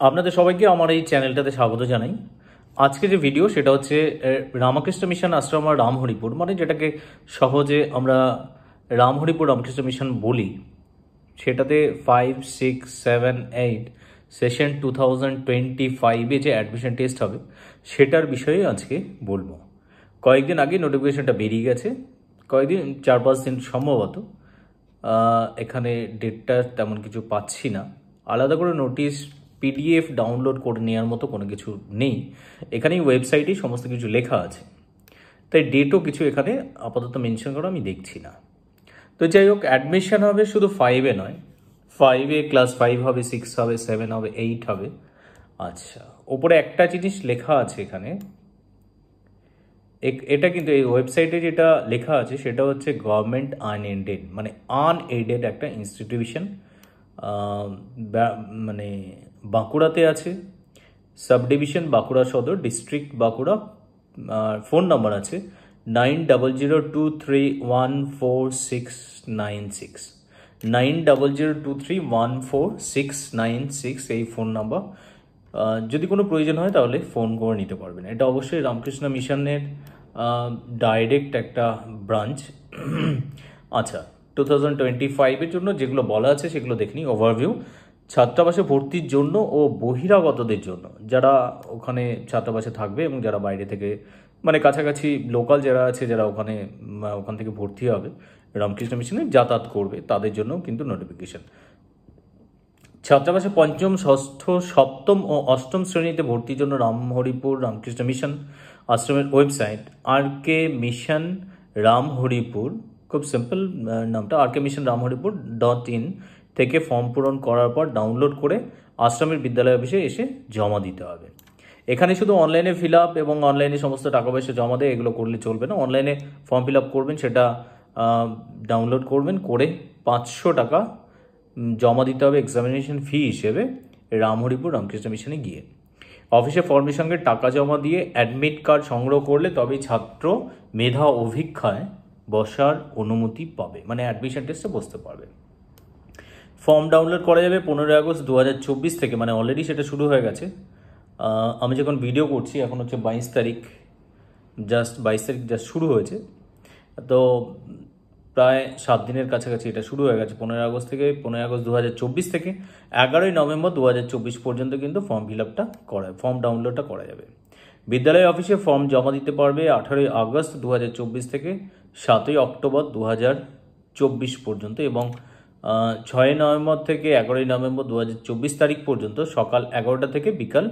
আপনাদের সবাইকে আমার এই চ্যানেলটাতে স্বাগত জানাই। আজকে যে ভিডিও সেটা হচ্ছে রামকৃষ্ণ মিশন আশ্রম আর রামহরিপুর, মানে যেটাকে সহজে আমরা রামহরিপুর রামকৃষ্ণ মিশন বলি, সেটাতে 5, 6, 7, 8 সেশন 2025-এ যে অ্যাডমিশন টেস্ট হবে সেটার বিষয়ে আজকে বলবো। কয়েকদিন আগে নোটিফিকেশনটা বেরিয়ে গেছে, কয়েকদিন 4-5 দিন সম্ভবত। এখানে ডেটটা তেমন কিছু পাচ্ছি না। আলাদা করে নোটিশ পিডিএফ ডাউনলোড করে নেওয়ার মতো কোনো কিছু নেই, এখানেই ওয়েবসাইটেই সমস্ত কিছু লেখা আছে, তাই ডেটও কিছু এখানে আপাতত মেনশন করা আমি দেখছি না। তো যাই হোক, অ্যাডমিশন হবে শুধু 5-এ নয়, 5-এ ক্লাস 5 হবে, 6 হবে, 7 হবে, 8 হবে। আচ্ছা, ওপরে একটা জিনিস লেখা আছে এখানে, এটা কিন্তু এই ওয়েবসাইটে যেটা লেখা আছে সেটা হচ্ছে গভর্নমেন্ট আনএডেড, মানে আনএডেড একটা ইনস্টিটিউশন, মানে বাঁকুড়াতে আছে, সাব ডিভিশন বাঁকুড়া সদর, ডিস্ট্রিক্ট বাঁকুড়া। ফোন নাম্বার আছে 9002314696, 9002314696, এই ফোন নাম্বার। যদি কোনো প্রয়োজন হয় তাহলে ফোন করে নিতে পারবেন। এটা অবশ্যই রামকৃষ্ণ মিশনের ডাইরেক্ট একটা ব্রাঞ্চ। আচ্ছা, 2025-এর জন্য যেগুলো বলা আছে সেগুলো দেখে নিই। ওভারভিউ: ছাত্রাবাসে ভর্তির জন্য ও বহিরাগতদের জন্য, যারা ওখানে ছাত্রাবাসে থাকবে এবং যারা বাইরে থেকে, মানে কাছাকাছি লোকাল যারা আছে, যারা ওখান থেকে ভর্তি হবে, রামকৃষ্ণ মিশনে যাতায়াত করবে, তাদের জন্য কিন্তু নোটিফিকেশন। ছাত্রাবাসে পঞ্চম, ষষ্ঠ, সপ্তম ও অষ্টম শ্রেণীতে ভর্তির জন্য রামহরিপুর রামকৃষ্ণ মিশন আশ্রমের ওয়েবসাইট RK মিশন রামহরিপুর, খুব সিম্পল নামটা, RK মিশন রামহরিপুর .in থেকে ফর্ম পূরণ করার পর ডাউনলোড করে আশ্রমের বিদ্যালয় অফিসে এসে জমা দিতে হবে। এখানে শুধু অনলাইনে ফিল আপ এবং অনলাইনে সমস্ত টাকা পয়সা জমা দেয় এগুলো করলে চলবে না। অনলাইনে ফর্ম ফিল আপ করবেন, সেটা ডাউনলোড করবেন, করে 500 টাকা জমা দিতে হবে এক্সামিনেশন ফি হিসেবে রামহরিপুর রামকৃষ্ণ মিশনে গিয়ে। অফিসে ফর্মের সঙ্গে টাকা জমা দিয়ে অ্যাডমিট কার্ড সংগ্রহ করলে তবেই ছাত্র মেধা অভিক্ষায় বসার অনুমতি পাবে, মানে অ্যাডমিশন টেস্টে বসতে পারবে। ফর্ম ডাউনলোড করা যাবে 15 আগস্ট 2024 থেকে, মানে অলরেডি সেটা শুরু হয়ে গেছে। আমি যখন ভিডিও করছি এখন হচ্ছে 22 তারিখ, জাস্ট 22 তারিখ জাস্ট শুরু হয়েছে, তো প্রায় 7 দিনের কাছাকাছি এটা শুরু হয়ে গেছে। 15 আগস্ট থেকে, 15 আগস্ট 2024 থেকে 11ই নভেম্বর 2024 পর্যন্ত কিন্তু ফর্ম ফিল আপটা ফর্ম ডাউনলোডটা করা যাবে। বিদ্যালয় অফিসে ফর্ম জমা দিতে পারবে 18ই আগস্ট 2024 থেকে 7ই অক্টোবর 2024 পর্যন্ত, এবং 6ই নভেম্বর থেকে 11ই নভেম্বর 2024 তারিখ পর্যন্ত সকাল 11টা থেকে বিকাল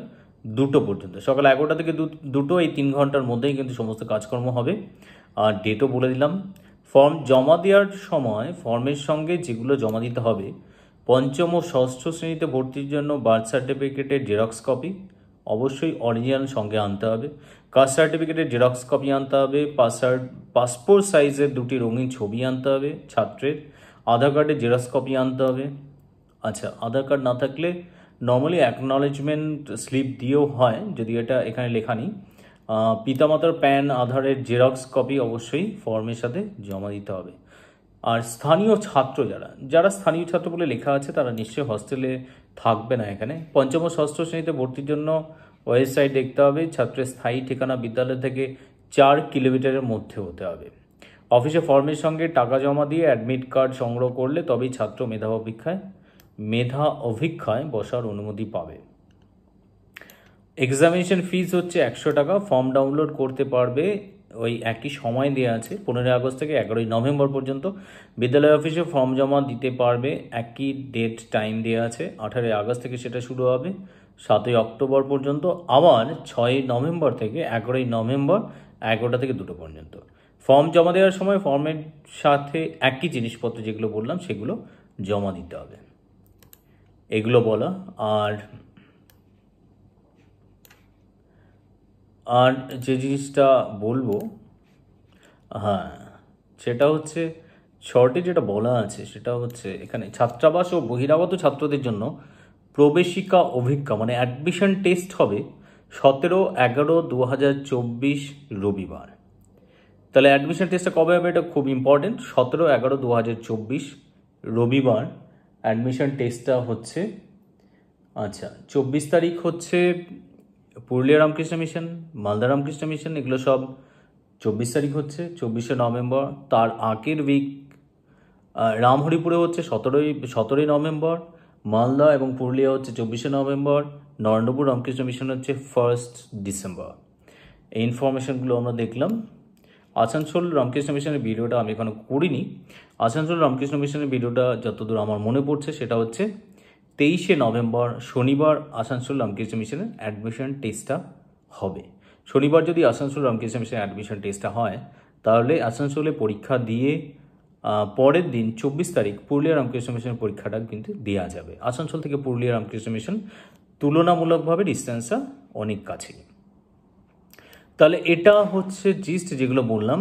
2টো পর্যন্ত। সকাল 11টা থেকে 2টো, এই 3 ঘন্টার মধ্যেই কিন্তু সমস্ত কাজকর্ম হবে। আর ডেটও বলে দিলাম। ফর্ম জমা দেওয়ার সময় ফর্মের সঙ্গে যেগুলো জমা দিতে হবে: পঞ্চম ও ষষ্ঠ শ্রেণীতে ভর্তির জন্য বার্থ সার্টিফিকেটের জেরক্স কপি অবশ্যই অরিজিনাল সঙ্গে আনতে হবে, কাস্ট সার্টিফিকেটের জেরক্স কপি আনতে হবে, পাসপোর্ট সাইজের 2টি রঙিন ছবি আনতে হবে ছাত্রের, আধার কার্ডের জেরক্স কপি আনতে হবে। আচ্ছা, আধার কার্ড না থাকলে নর্মালি অ্যাকনলেজমেন্ট স্লিপ দিয়েও হয়, যদি এটা এখানে লেখা নেই। পিতামাতার প্যান, আধারের জেরক্স কপি অবশ্যই ফর্মের সাথে জমা দিতে হবে। আর স্থানীয় ছাত্র, যারা স্থানীয় ছাত্র বলে লেখা আছে তারা নিশ্চয়ই হস্টেলে থাকবে না। এখানে পঞ্চম ও ষষ্ঠ শ্রেণীতে ভর্তির জন্য ওয়েবসাইট দেখতে হবে, ছাত্রের স্থায়ী ঠিকানা বিদ্যালয় থেকে 4 কিলোমিটারের মধ্যে হতে হবে। অফিসে ফর্মের সঙ্গে টাকা জমা দিয়ে অ্যাডমিট কার্ড সংগ্রহ করলে তবেই ছাত্র মেধা অভিক্ষায় বসার অনুমতি পাবে। এক্সামিনেশন ফিস হচ্ছে 100 টাকা। ফর্ম ডাউনলোড করতে পারবে, ওই একই সময় দেওয়া আছে 15 আগস্ট থেকে 11ই নভেম্বর পর্যন্ত। বিদ্যালয় অফিসে ফর্ম জমা দিতে পারবে, একই ডেট টাইম দেওয়া আছে, 18 আগস্ট থেকে সেটা শুরু হবে 7ই অক্টোবর পর্যন্ত, আবার 6ই নভেম্বর থেকে 11ই নভেম্বর 11টা থেকে 2টো পর্যন্ত। ফর্ম জমা দেওয়ার সময় ফর্মের সাথে একই জিনিসপত্র যেগুলো বললাম সেগুলো জমা দিতে হবে, এগুলো বলা। আর যে জিনিসটা বলবো, হ্যাঁ, সেটা হচ্ছে শর্টে যেটা বলা আছে সেটা হচ্ছে এখানে ছাত্রাবাস ও বহিরাগত ছাত্রদের জন্য প্রবেশিকা অভিজ্ঞা, মানে অ্যাডমিশন টেস্ট হবে 17/11/2024 রবিবার। তাহলে অ্যাডমিশন টেস্টটা কবে হবে এটা খুব ইম্পর্টেন্ট, 17/11/2024 রবিবার অ্যাডমিশন টেস্টটা হচ্ছে। আচ্ছা, 24 তারিখ হচ্ছে পুরুলিয়া রামকৃষ্ণ মিশন, মালদা রামকৃষ্ণ মিশন, এগুলো সব 24 তারিখ হচ্ছে, 24শে নভেম্বর। তার আগের উইক রামহরিপুরে হচ্ছে 17ই নভেম্বর, মালদা এবং পুরুলিয়া হচ্ছে 24শে নভেম্বর, নরেন্দ্রপুর রামকৃষ্ণ মিশন হচ্ছে 1 ডিসেম্বর। এই ইনফরমেশনগুলো আমরা দেখলাম। আসানসোল রামকৃষ্ণ মিশনের ভিডিওটা আমি এখনো করিনি। আসানসোল রামকৃষ্ণ মিশনের ভিডিওটা যতদূর আমার মনে পড়ছে সেটা হচ্ছে 23শে নভেম্বর শনিবার আসানসোল রামকৃষ্ণ মিশনের অ্যাডমিশন টেস্টটা হবে। শনিবার যদি আসানসোল রামকৃষ্ণ মিশনের অ্যাডমিশন টেস্টটা হয়, তাহলে আসানসোলে পরীক্ষা দিয়ে পরের দিন 24 তারিখ পুরুলিয়া রামকৃষ্ণ মিশনের পরীক্ষাটা কিন্তু দেওয়া যাবে। আসানসোল থেকে পুরুলিয়া রামকৃষ্ণ মিশন তুলনামূলকভাবে ডিস্টেন্সটা অনেক কাছেই। তাহলে এটা হচ্ছে জিস্ট যেগুলো বললাম।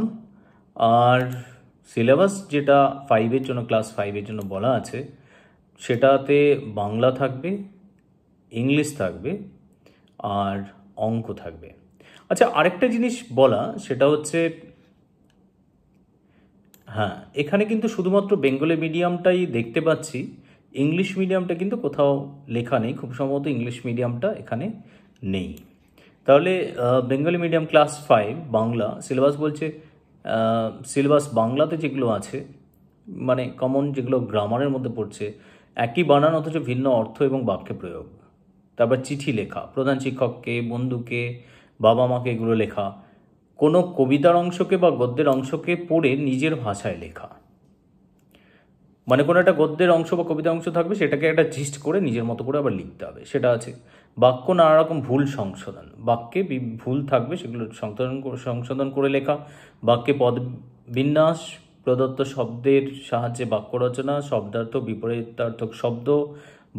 আর সিলেবাস যেটা 5-এর জন্য, ক্লাস 5-এর জন্য বলা আছে, সেটাতে বাংলা থাকবে, ইংলিশ থাকবে আর অঙ্ক থাকবে। আচ্ছা, আরেকটা জিনিস বলা, সেটা হচ্ছে হ্যাঁ, এখানে কিন্তু শুধুমাত্র বেঙ্গলি মিডিয়ামটাই দেখতে পাচ্ছি, ইংলিশ মিডিয়ামটা কিন্তু কোথাও লেখা নেই। খুব সম্ভবত ইংলিশ মিডিয়ামটা এখানে নেই। তাহলে Bengali medium class 5 Bangla syllabus বলছে, সিলেবাস বাংলাতে যেগুলো আছে, মানে কমন যেগুলো গ্রামারের মধ্যে পড়ছে, একই বানান অথচ ভিন্ন অর্থ এবং বাক্যে প্রয়োগ। তারপর চিঠি লেখা, প্রধান শিক্ষককে, বন্ধুকে, বাবা মাকে, এগুলো লেখা। কোনো কবিতার অংশকে বা গদ্যের অংশকে পড়ে নিজের ভাষায় লেখা, মানে কোনো একটা গদ্যের অংশ বা কবিতার অংশ থাকবে, সেটাকে একটা জিস্ট করে নিজের মতো করে আবার লিখতে হবে, সেটা আছে। বাক্য নানা রকম ভুল সংশোধন, বাক্যে ভুল থাকবে সেগুলো সংশোধন করে লেখা। বাক্যে পদ বিন্যাস, প্রদত্ত শব্দের সাহায্যে বাক্য রচনা, শব্দার্থ, বিপরীতার্থক শব্দ,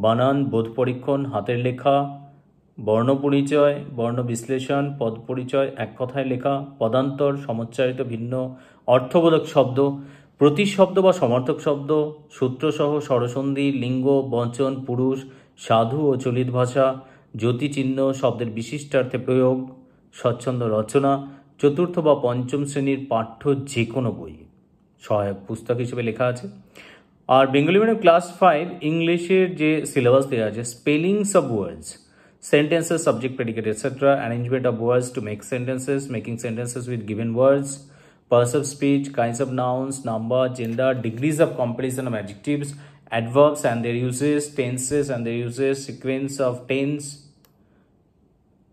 বানান, বোধ পরীক্ষণ, হাতের লেখা, বর্ণ পরিচয়, বর্ণ বিশ্লেষণ, পদ পরিচয়, এক কথায় লেখা, পদান্তর, সমচ্চারিত ভিন্ন অর্থবোধক শব্দ, প্রতিশব্দ বা সমার্থক শব্দ, সূত্রসহ স্বরসন্ধি, লিঙ্গ, বচন, পুরুষ, সাধু ও চলিত ভাষা, জ্যোতিচিহ্ন, শব্দের বিশিষ্টার্থে প্রয়োগ, স্বচ্ছন্দ রচনা, চতুর্থ বা পঞ্চম শ্রেণীর পাঠ্য যে কোনো বই সহায়ক পুস্তক হিসেবে লেখা আছে। আর বেঙ্গলি মিডিয়াম ক্লাস 5 ইংলিশের যে সিলেবাস দেওয়া আছে, spellings of words, sentences, subject, predicate, etc., arrangement of words to make sentences, making sentences with given words, parts of speech, kinds of nouns, number, gender, degrees of comparison of adjectives, adverbs and their uses, tenses and their uses, sequence of tense,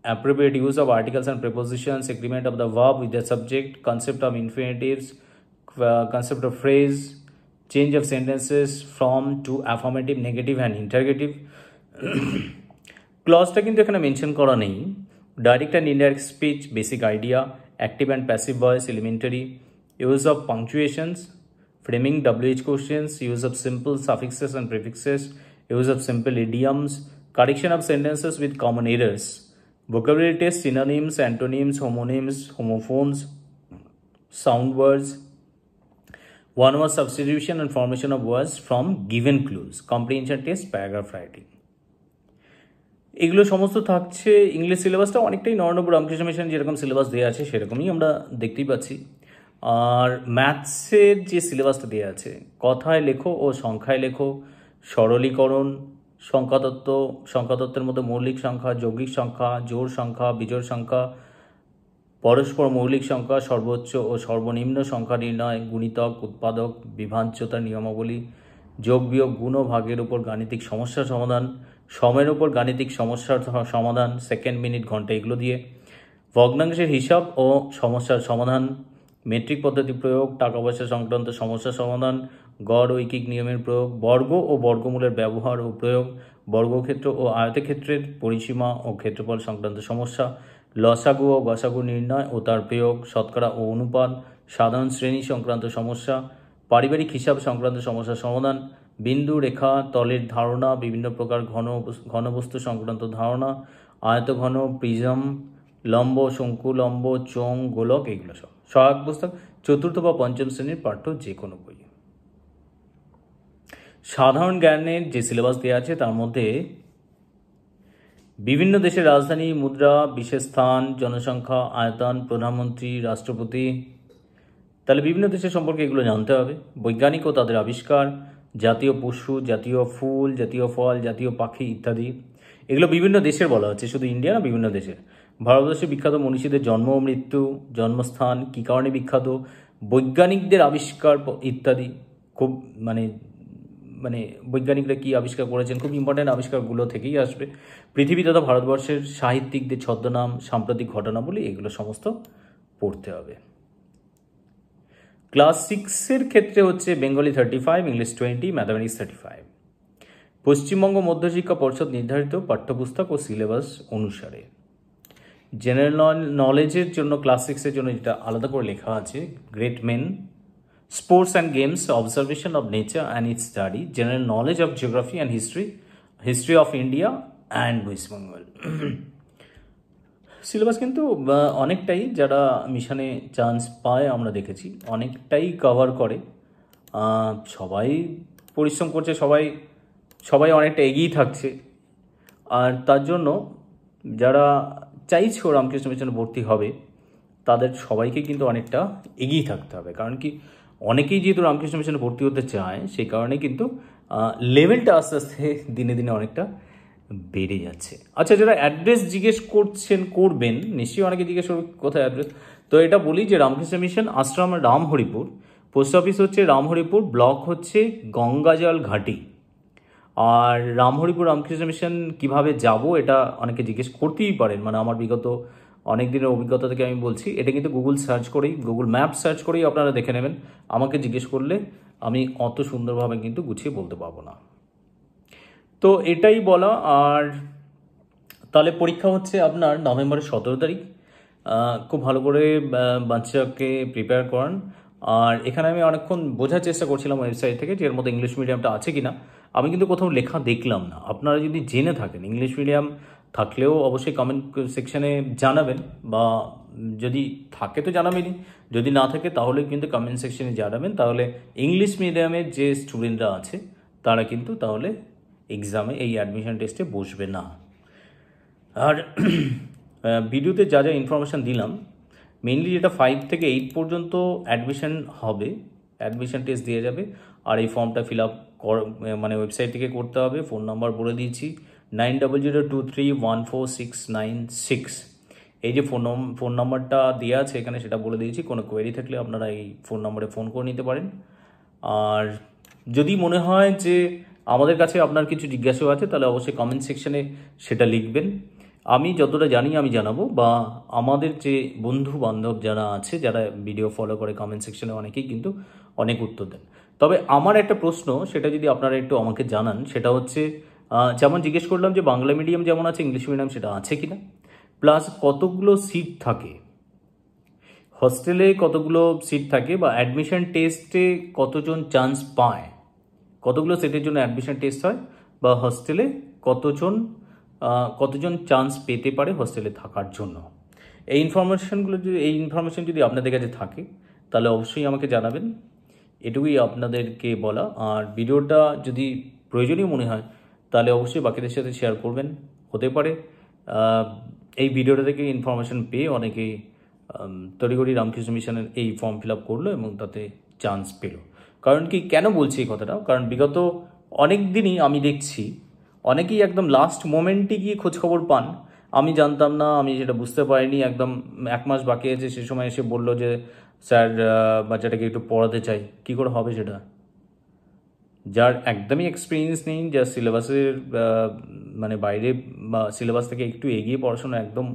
appropriate use of articles and prepositions, agreement of the verb with the subject, concept of infinitives, concept of phrase, change of sentences from to affirmative, negative and interrogative. ক্লজটা কিন্তু এখানে mention করা নেই। Direct and indirect speech, basic idea, active and passive voice, elementary, use of পাংচুয়েশনস, framing, WH questions, use of simple suffixes and prefixes, use of simple idioms, correction of sentences with common errors, vocabulary test, synonyms, antonyms, homonyms, homophones, sound words, one-word substitution and formation of words from given clues, comprehension test, paragraph writing. এগুলো সমস্ত থাকছে। English সিলেবাসটা অনেকটাই Narendrapur Ramakrishna mission যেরকম syllabus দেওয়া আছে সেরকমই আমরা দেখতেই পাচ্ছি। আর ম্যাথসের যে সিলেবাসটা দেওয়া আছে, কথায় লেখো ও সংখ্যায় লেখো, সরলীকরণ, সংখ্যাতত্ত্বের মধ্যে মৌলিক সংখ্যা, যৌগিক সংখ্যা, জোড় সংখ্যা, বিজোড় সংখ্যা, পরস্পর মৌলিক সংখ্যা, সর্বোচ্চ ও সর্বনিম্ন সংখ্যা নির্ণয়, গুণিতক, উৎপাদক, বিভাজ্যতার নিয়মাবলী, যোগ বিয়োগ, গুণ ও ভাগের উপর গাণিতিক সমস্যার সমাধান, সময়ের উপর গাণিতিক সমস্যার সমাধান, সেকেন্ড, মিনিট, ঘন্টা, এগুলো দিয়ে, ভগ্নাংশের হিসাব ও সমস্যার সমাধান, মেট্রিক পদ্ধতি প্রয়োগ, টাকা পয়সা সংক্রান্ত সমস্যার সমাধান, গড় ঐকিক নিয়মের প্রয়োগ, বর্গ ও বর্গমূলের ব্যবহার ও প্রয়োগ, বর্গক্ষেত্র ও আয়তক্ষেত্রের পরিসীমা ও ক্ষেত্রফল সংক্রান্ত সমস্যা, লসাগু ও গসাগু নির্ণয় ও তার প্রয়োগ, শতকরা ও অনুপাত, সাধারণ শ্রেণী সংক্রান্ত সমস্যা, পারিবারিক হিসাব সংক্রান্ত সমস্যার সমাধান, বিন্দু, রেখা, তলের ধারণা, বিভিন্ন প্রকার ঘনবস্তু সংক্রান্ত ধারণা, আয়তঘন, প্রিজম, লম্ব, শঙ্কু, লম্ব, চোঙ, গোলক, এগুলো সব সহায়ক পুস্তক, চতুর্থ বা পঞ্চম শ্রেণীর পাঠ্য যে কোনো বই। সাধারণ জ্ঞানের যে সিলেবাস দেওয়া আছে তার মধ্যে বিভিন্ন দেশের রাজধানী, মুদ্রা, বিশেষ স্থান, জনসংখ্যা, আয়তন, প্রধানমন্ত্রী, রাষ্ট্রপতি, তাহলে বিভিন্ন দেশের সম্পর্কে এগুলো জানতে হবে। বৈজ্ঞানিক ও তাদের আবিষ্কার, জাতীয় পশু, জাতীয় ফুল, জাতীয় ফল, জাতীয় পাখি ইত্যাদি। এগুলো বিভিন্ন দেশের বলা হচ্ছে, শুধু ইন্ডিয়া না, বিভিন্ন দেশের। ভারতবর্ষে বিখ্যাত মনীষীদের জন্ম ও মৃত্যু, জন্মস্থান, কী কারণে বিখ্যাত, বৈজ্ঞানিকদের আবিষ্কার ইত্যাদি। খুব মানে মানে বৈজ্ঞানিকরা কী আবিষ্কার করেছেন, খুব ইম্পর্ট্যান্ট আবিষ্কারগুলো থেকেই আসবে। পৃথিবী তথা ভারতবর্ষের সাহিত্যিকদের ছদ্মনাম, সাম্প্রতিক ঘটনাবলী, এগুলো সমস্ত পড়তে হবে। ক্লাস 6-এর ক্ষেত্রে হচ্ছে বেঙ্গলি 35, ইংলিশ 20, ম্যাথামেটিক্স 35। পশ্চিমবঙ্গ মধ্যশিক্ষা পর্ষদ নির্ধারিত পাঠ্যপুস্তক ও সিলেবাস অনুসারে জেনারেল নলেজের জন্য ক্লাস 6-এর জন্য যেটা আলাদা করে লেখা আছে, great men, sports and games, observation of nature and its study, general knowledge of geography and history, history of India and West Bengal. Syllabus কিন্তু অনেকটাই, যারা মিশনে চান্স পায় আমরা দেখেছি অনেকটাই কভার করে। সবাই পরিশ্রম করছে, সবাই অনেকটা এগিয়ে থাকছে। আর তার জন্য যারা চাইছে রামকৃষ্ণ মিশনে ভর্তি হবে তাদের সবাইকে কিন্তু অনেকটা এগিয়ে থাকতে হবে। কারণ কি, অনেকেই যেহেতু রামকৃষ্ণ মিশনে ভর্তি হতে চায়, সেই কারণে কিন্তু লেভেলটা আস্তে আস্তে দিনে দিনে অনেকটা বেড়ে যাচ্ছে। আচ্ছা, যারা অ্যাড্রেস জিজ্ঞেস করবেন, নিশ্চয়ই অনেকে জিজ্ঞেস করবে কোথায় অ্যাড্রেস। তো এটা বলি যে রামকৃষ্ণ মিশন আশ্রম রামহরিপুর, পোস্ট অফিস হচ্ছে রামহরিপুর, ব্লক হচ্ছে গঙ্গাজল ঘাটি। আর রামহরিপুর রামকৃষ্ণ মিশন কীভাবে যাব, এটা অনেকে জিজ্ঞেস করতেই পারেন। মানে আমার বিগত অনেক দিনের অভিজ্ঞতা থেকে আমি বলছি, এটা কিন্তু গুগল ম্যাপ সার্চ করেই আপনারা দেখে নেবেন। আমাকে জিজ্ঞেস করলে আমি অত সুন্দরভাবে কিন্তু গুছিয়ে বলতে পারবো না। তো এটাই বলা। আর তাহলে পরীক্ষা হচ্ছে আপনার নভেম্বরের 17 তারিখ। খুব ভালো করে বাচ্চাকে প্রিপেয়ার করান। আর এখানে আমি অনেকক্ষণ বোঝার চেষ্টা করছিলাম ওয়েবসাইট থেকে যে এর মধ্যে ইংলিশ মিডিয়ামটা আছে কি না। আমি কিন্তু কোথাও লেখা দেখলাম না। আপনারা যদি জেনে থাকেন ইংলিশ মিডিয়াম থাকলেও অবশ্যই কমেন্ট সেকশানে জানাবেন, বা যদি থাকে তো জানাবেনই, যদি না থাকে তাহলে কিন্তু কমেন্ট সেকশানে জানাবেন। তাহলে ইংলিশ মিডিয়ামের যে স্টুডেন্টরা আছে তারা কিন্তু তাহলে এক্সামে এই অ্যাডমিশন টেস্টে বসবে না। আর ভিডিওতে যা যা ইনফরমেশান দিলাম, মেনলি যেটা 5 থেকে 8 পর্যন্ত অ্যাডমিশন হবে, অ্যাডমিশন টেস্ট দিয়ে যাবে। আর এই ফর্মটা ফিল আপ মানে ওয়েবসাইট থেকে করতে হবে। ফোন নাম্বার বলে দিয়েছি 9002314696। এই যে ফোন নাম্বারটা দেওয়া আছে এখানে, সেটা বলে দিয়েছি। কোনো কোয়েরি থাকলে আপনারা এই ফোন নাম্বারে ফোন করে নিতে পারেন। আর যদি মনে হয় যে আমাদের কাছে আপনার কিছু জিজ্ঞাসা আছে, তাহলে অবশ্যই কমেন্ট সেকশনে সেটা লিখবেন। আমি যতটা জানি আমি জানাবো, বা আমাদের যে বন্ধু বান্ধব যারা আছে, যারা ভিডিও ফলো করে কমেন্ট সেকশনে অনেকেই কিন্তু অনেক উত্তর দেন। তবে আমার একটা প্রশ্ন, সেটা যদি আপনারা একটু আমাকে জানান, সেটা হচ্ছে যেমন জিজ্ঞেস করলাম যে বাংলা মিডিয়াম যেমন আছে ইংলিশ মিডিয়াম সেটা আছে কিনা, প্লাস কতগুলো সিট থাকে, হস্টেলে কতগুলো সিট থাকে, বা অ্যাডমিশন টেস্টে কতজন চান্স পায়, কতগুলো সেটের জন্য অ্যাডমিশন টেস্ট হয়, বা হস্টেলে কতজন চান্স পেতে পারে হস্টেলে থাকার জন্য। এই ইনফরমেশন যদি আপনাদের কাছে থাকে তাহলে অবশ্যই আমাকে জানাবেন। এটুকুই আপনাদেরকে বলা। আর ভিডিওটা যদি প্রয়োজনীয় মনে হয় তাহলে অবশ্যই বাকিদের সাথে শেয়ার করবেন। হতে পারে এই ভিডিওটা থেকে ইনফরমেশন পেয়ে অনেকেই তড়িঘড়ি রামকৃষ্ণ মিশনের এই ফর্ম ফিল আপ করলো এবং তাতে চান্স পেল। কারণ কি, কেন বলছি এই কথাটা, কারণ বিগত অনেক দিনই আমি দেখছি অনেকেই একদম লাস্ট মোমেন্টে গিয়ে খোঁজখবর পান। আমি জানতাম না, আমি সেটা বুঝতে পারিনি, একদম 1 মাস বাকি আছে সে সময় এসে বললো যে স্যার বাচ্চাটাকে একটু পড়াতে চাই। কী করে হবে সেটা? যার একদমই এক্সপিরিয়েন্স নেই, যার সিলেবাসের মানে বাইরে বা সিলেবাস থেকে একটু এগিয়ে পড়াশোনা একদম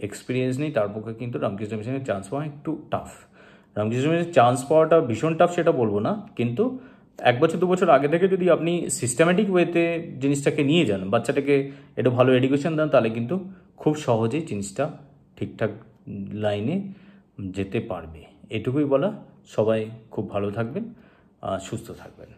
এক্সপিরিয়েন্স নেই, তার পক্ষে কিন্তু রামকৃষ্ণ মিশনের চান্স পাওয়া একটু টাফ। রামকৃষ্ণ মিশনের চান্স পাওয়াটা ভীষণ টাফ সেটা বলবো না, কিন্তু 1 বছর 2 বছর আগে থেকে যদি আপনি সিস্টেম্যাটিক ওয়েতে জিনিসটাকে নিয়ে যান, বাচ্চাটাকে একটু ভালো এডুকেশন দেন, তাহলে কিন্তু খুব সহজেই জিনিসটা ঠিকঠাক লাইনে যেতে পারবে। এটুকুই বলা। সবাই খুব ভালো থাকবেন, সুস্থ থাকবেন।